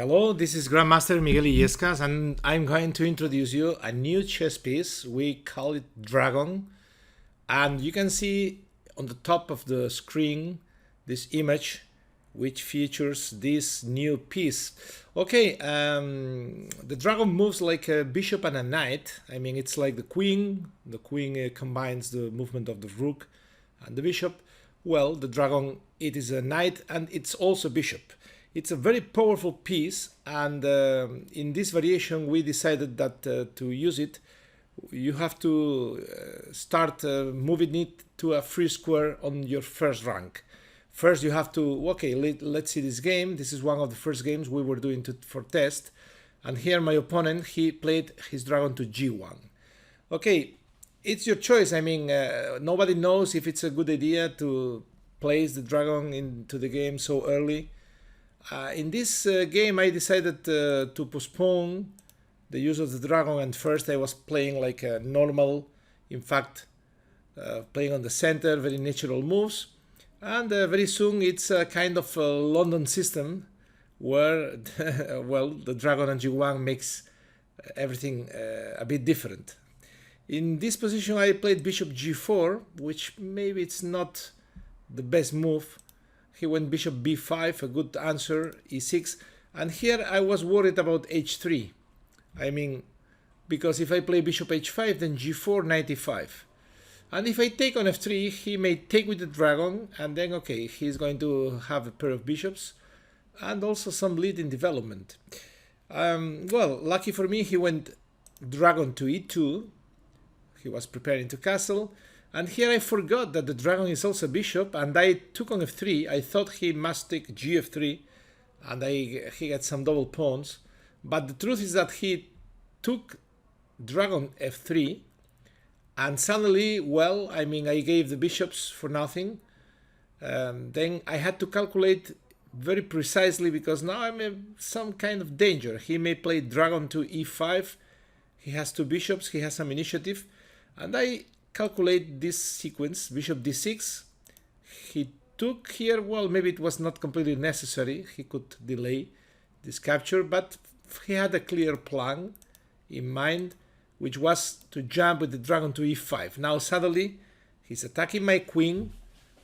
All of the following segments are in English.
Hello, this is Grandmaster Miguel Illescas, and I'm going to introduce you a new chess piece. We call it Dragon, and you can see on the top of the screen this image which features this new piece. Okay, the dragon moves like a bishop and a knight. I mean, it's like the queen. The queen combines the movement of the rook and the bishop. Well, the dragon, it is a knight and it's also bishop. It's a very powerful piece, and in this variation we decided that to use it, you have to start moving it to a free square on your first rank. First you have to, okay, let's see this game. This is one of the first games we were doing for test, and here my opponent, he played his dragon to g1. Okay, it's your choice. I mean, nobody knows if it's a good idea to place the dragon into the game so early. In this game I decided to postpone the use of the dragon, and first I was playing like a normal, in fact playing on the center, very natural moves, and very soon it's a kind of a London system where well, the dragon on g1 makes everything a bit different. In this position I played bishop g4, which maybe it's not the best move. He went bishop b5, a good answer, e6, and here I was worried about h3. I mean, because if I play bishop h5, then g4, knight e5. And if I take on f3, he may take with the dragon, and then, okay, he's going to have a pair of bishops, and also some lead in development. Well, lucky for me, he went dragon to e2. He was preparing to castle. And here I forgot that the dragon is also bishop, and I took on f3. I thought he must take gf3, and he got some double pawns. But the truth is that he took dragon f3, and suddenly, well, I mean, I gave the bishops for nothing. Then I had to calculate very precisely, because now I'm in some kind of danger. He may play dragon to e5. He has two bishops. He has some initiative. And I calculate this sequence, bishop d6. He took here, well, maybe it was not completely necessary. He could delay this capture, but he had a clear plan in mind, which was to jump with the dragon to e5. Now suddenly he's attacking my queen,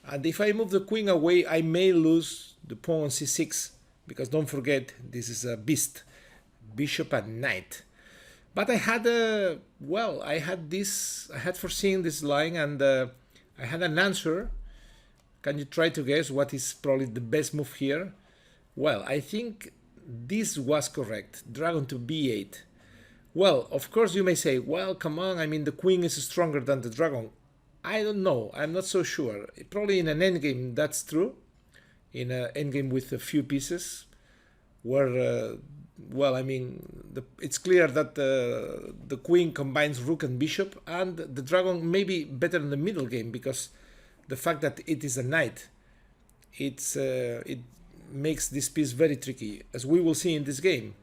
and if I move the queen away, I may lose the pawn on c6, because don't forget, this is a beast, bishop and knight. But I had I had foreseen this line, and I had an answer. Can you try to guess what is probably the best move here? Well, I think this was correct. Dragon to b8. Well, of course you may say, well, come on, I mean, the queen is stronger than the dragon. I don't know. I'm not so sure. Probably in an endgame that's true. In an endgame with a few pieces, where well, I mean, it's clear that the queen combines rook and bishop, and the dragon may be better in the middle game, because the fact that it is a knight, it makes this piece very tricky, as we will see in this game.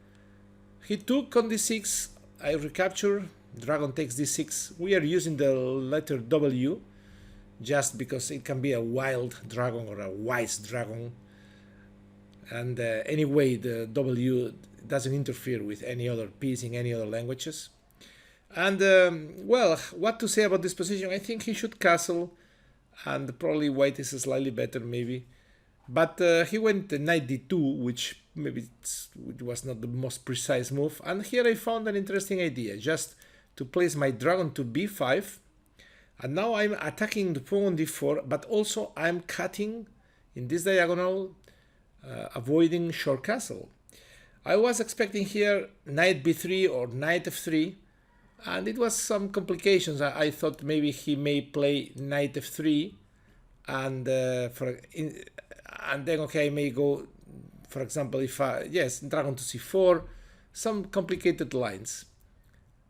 He took on d6, I recapture, dragon takes d6. We are using the letter W, just because it can be a wild dragon or a wise dragon. And anyway, the W doesn't interfere with any other piece in any other languages. And well, what to say about this position? I think he should castle, and probably white is slightly better maybe. But he went knight d2, which maybe it was not the most precise move. And here I found an interesting idea, just to place my dragon to b5. And now I'm attacking the pawn on d4, but also I'm cutting in this diagonal, avoiding short castle. I was expecting here knight b3 or knight f3, and it was some complications. I thought maybe he may play knight f3, and and then, okay, I may go, for example, if yes, dragon to c4, some complicated lines.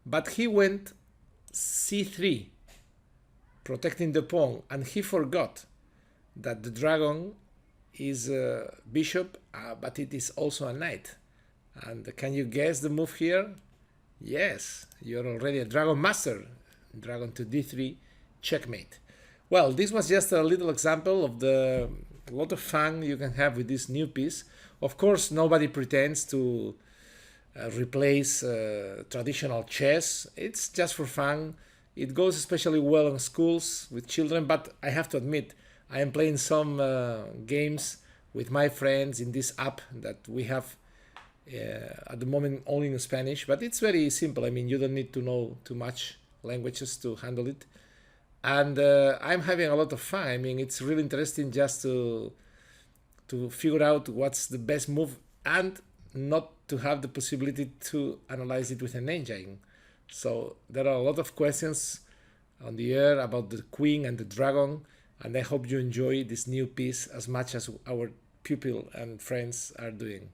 But he went c3, protecting the pawn, and he forgot that the dragon is a bishop, but it is also a knight. And can you guess the move here? Yes, you're already a dragon master. Dragon to d3, checkmate. Well, this was just a little example of the a lot of fun you can have with this new piece. Of course, nobody pretends to replace traditional chess. It's just for fun. It goes especially well in schools with children, but I have to admit, I am playing some games with my friends in this app that we have at the moment only in Spanish, but it's very simple. I mean, you don't need to know too much languages to handle it. And I'm having a lot of fun. I mean, it's really interesting just to figure out what's the best move and not to have the possibility to analyze it with an engine. So there are a lot of questions on the air about the queen and the dragon, and I hope you enjoy this new piece as much as our pupil and friends are doing.